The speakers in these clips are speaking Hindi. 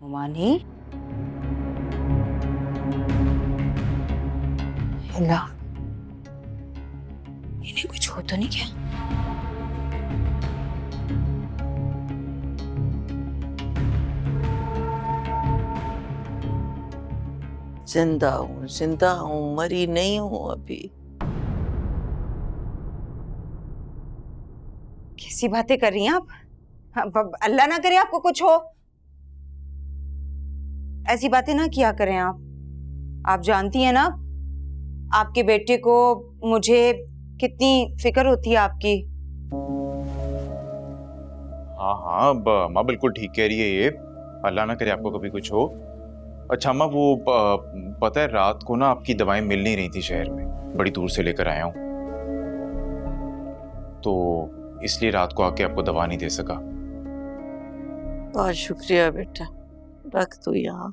मोमानी, हिला, इन्हें कुछ हो तो नहीं क्या? जिंदा हूँ, मरी नहीं हूँ अभी। कैसी बातें कर रही हैं आप? अब अल्लाह ना करे आपको कुछ हो। ऐसी बातें ना किया करें आप जानती हैं ना आपके बेटे को, मुझे कितनी फिक्र होती है आपकी। हाँ हाँ, अम्मा बिल्कुल ठीक कह रही है ये। अल्लाह ना करे आपको कभी कुछ हो। अच्छा अम्मा, वो पता है रात को ना आपकी दवाएं मिल नहीं रही थी शहर में, बड़ी दूर से लेकर आया हूँ, तो इसलिए रात को आके आपको दवा नहीं दे सका। बहुत शुक्रिया बेटा, रख तू यहाँ,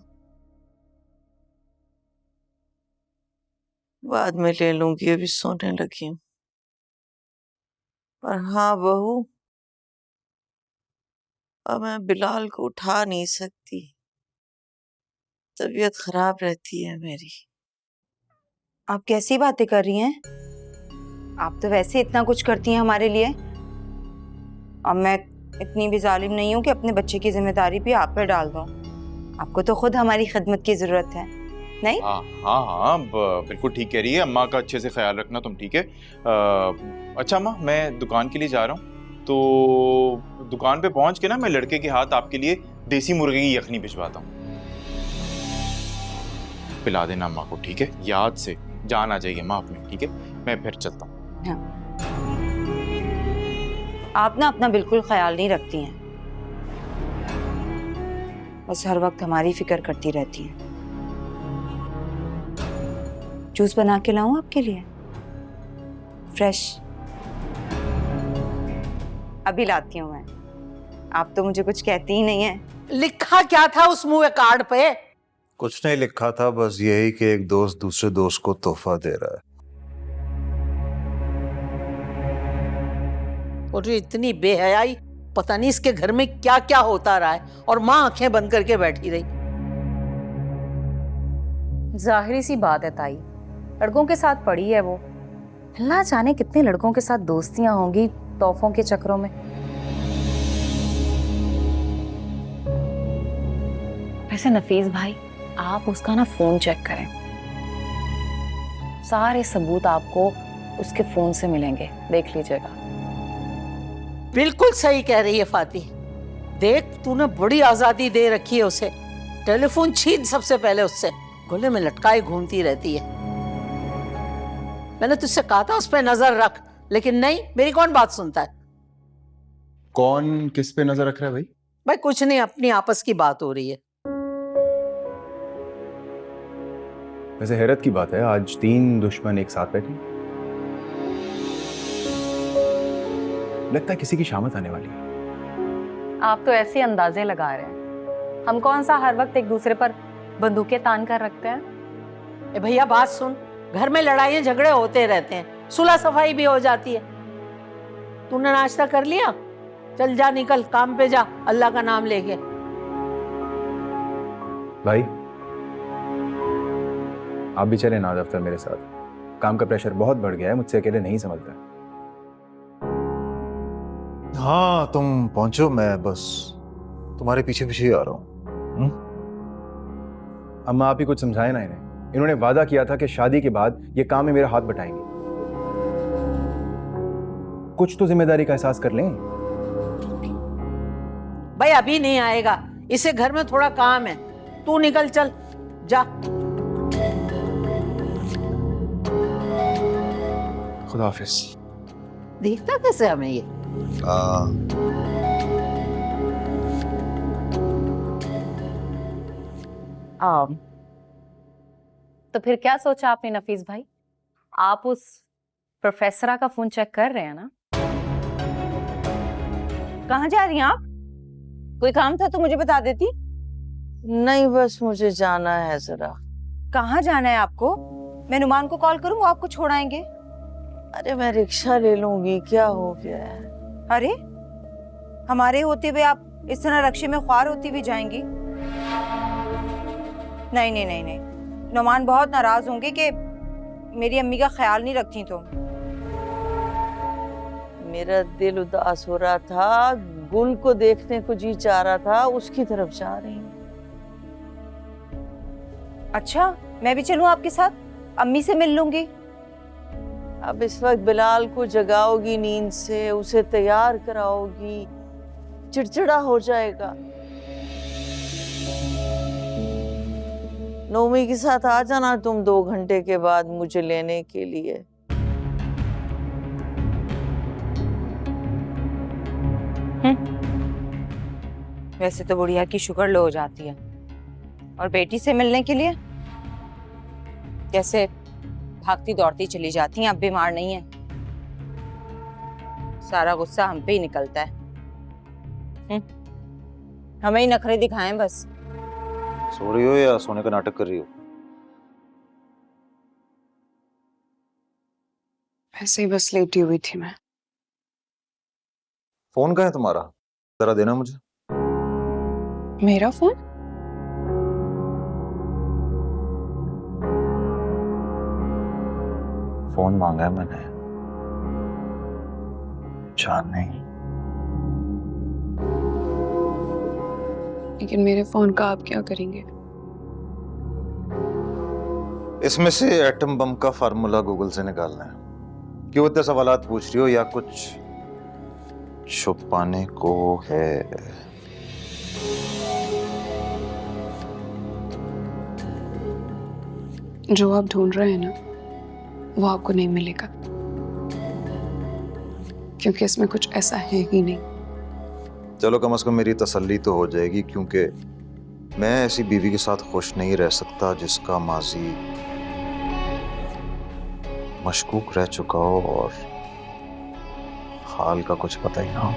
बाद में ले लूंगी, अभी सोने लगी हूँ। पर हाँ बहू, अब मैं बिलाल को उठा नहीं सकती, तबीयत खराब रहती है मेरी। आप कैसी बातें कर रही हैं? आप तो वैसे इतना कुछ करती हैं हमारे लिए। अब मैं इतनी भी जालिम नहीं हूं कि अपने बच्चे की जिम्मेदारी भी आप पे डाल दूं। आपको तो खुद हमारी खिदमत की जरूरत है, नहीं? हाँ हाँ हाँ, बिल्कुल ठीक कह रही है अम्मा का, अच्छे से ख्याल रखना तुम, ठीक है? अच्छा अम्मा, मैं दुकान के लिए जा रहा हूँ, तो दुकान पे पहुंच के ना मैं लड़के के हाथ आपके लिए देसी मुर्गे की यखनी भिजवाता हूँ। पिला देना अम्मा को, ठीक है? याद से जान आ जाएगी अम्मा आप में, ठीक है? मैं फिर चलता हूँ। हाँ। आप ना अपना बिल्कुल ख्याल नहीं रखती हैं, बस हर वक्त हमारी फिक्र करती रहती हैं। जूस बना के लाऊं आपके लिए, फ्रेश? अभी लाती हूँ मैं। आप तो मुझे कुछ कहती ही नहीं है। लिखा क्या था उस मुंह कार्ड पे? कुछ नहीं लिखा था, बस यही कि एक दोस्त दूसरे दोस्त को तोहफा दे रहा है। और ये इतनी बेहयाई, पता नहीं इसके घर में क्या क्या होता रहा है, और माँ आंखें बंद करके बैठी रही। जाहिर सी बात है ताई, लड़कों के साथ पड़ी है वो। ना जाने कितने लड़कों के साथ दोस्तियां होंगी तोहफों के चक्करों में। वैसे नफीस भाई, आप उसका ना फोन चेक करें, सारे सबूत आपको उसके फोन से मिलेंगे, देख लीजिएगा। बिल्कुल सही कह रही है फाती। देख, तूने बड़ी आजादी दे रखी है उसे, टेलीफोन छीन सबसे पहले उससे, गले में लटकाए घूमती रहती है। मैंने तुझसे कहा था उस पर नजर रख, लेकिन नहीं, मेरी कौन बात सुनता है। कौन किस पे नजर रख रहा है भाई? भाई कुछ नहीं, अपनी आपस की बात हो रही है। वैसे हैरत की बात है, आज 3 दुश्मन एक साथ बैठे। लगता है किसी की शामत आने वाली है। आप तो ऐसे अंदाजे लगा रहे हैं, हम कौन सा हर वक्त एक दूसरे पर बंदूकें तान कर रखते हैं। ए भैया बात सुन, घर में लड़ाइयाँ झगड़े होते रहते हैं, सुलह सफाई भी हो जाती है। तूने नाश्ता कर लिया? चल जा, निकल काम पे जा, अल्लाह का नाम लेके। भाई आप भी चले ना दफ्तर मेरे साथ, काम का प्रेशर बहुत बढ़ गया है, मुझसे अकेले नहीं संभलता है। हाँ तुम पहुंचो, मैं बस तुम्हारे पीछे पीछे ही आ रहा हूँ। अम्मा आप ही कुछ समझाए ना इन्हें, इन्होंने वादा किया था कि शादी के बाद ये काम में मेरा हाथ बटाएंगे। कुछ तो जिम्मेदारी का एहसास कर लें। भाई अभी नहीं आएगा, इसे घर में थोड़ा काम है, तू निकल, चल जा। खुदा हाफिज। देखता कैसे हमें ये। तो फिर क्या सोचा आपने नफीस भाई? आप उस प्रोफेसरा का फोन चेक कर रहे हैं ना? कहाँ जा रही हैं आप? कोई काम था तो मुझे बता देती। नहीं, बस मुझे जाना है जरा। कहाँ जाना है आपको? मैं नुमान को कॉल करूँ, वो आपको छोड़ आएंगे। अरे मैं रिक्शा ले लूंगी, क्या हो गया है? अरे हमारे होते हुए आप इस तरह रक्शे में ख्वार होती हुई जाएंगी? नहीं नहीं नहीं नहीं, नुमान बहुत नाराज होंगे कि मेरी अम्मी का ख्याल नहीं रखती तुम। मेरा दिल उदास हो रहा था, गुल को देखने को जी चाह रहा था, उसकी तरफ जा रही हूँ। अच्छा, मैं भी चलूं आपके साथ? अम्मी से मिल लूंगी। अब इस वक्त बिलाल को जगाओगी नींद से, उसे तैयार कराओगी, चिड़चिड़ा हो जाएगा। नोमी के साथ आ जाना तुम 2 घंटे के बाद मुझे लेने के लिए। वैसे तो बुढ़िया की शुगर लो हो जाती है, और बेटी से मिलने के लिए कैसे भागती दौड़ती चली जाती हैं। अब बीमार नहीं है, सारा गुस्सा हम पे ही निकलता है। हमें ही नखरे दिखाएं बस। सो रही हो या सोने का नाटक कर रही हो? ऐसे ही बस लेटी हुई थी मैं। फोन कहाँ है तुम्हारा? जरा देना मुझे। मेरा फोन? फोन मांगा है मैंने, जान नहीं। लेकिन मेरे फोन का आप क्या करेंगे? इसमें से एटम बम का फार्मूला गूगल से निकालना है। क्यों इतने सवालात पूछ रही हो, या कुछ छुपाने को है? जो आप ढूंढ रहे हैं ना, वो आपको नहीं मिलेगा, क्योंकि इसमें कुछ ऐसा है ही नहीं। चलो, कम से कम मेरी तसल्ली तो हो जाएगी, क्योंकि मैं ऐसी बीवी के साथ खुश नहीं रह सकता जिसका माजी मशकूक रह चुका हो और हाल का कुछ पता ही ना हो।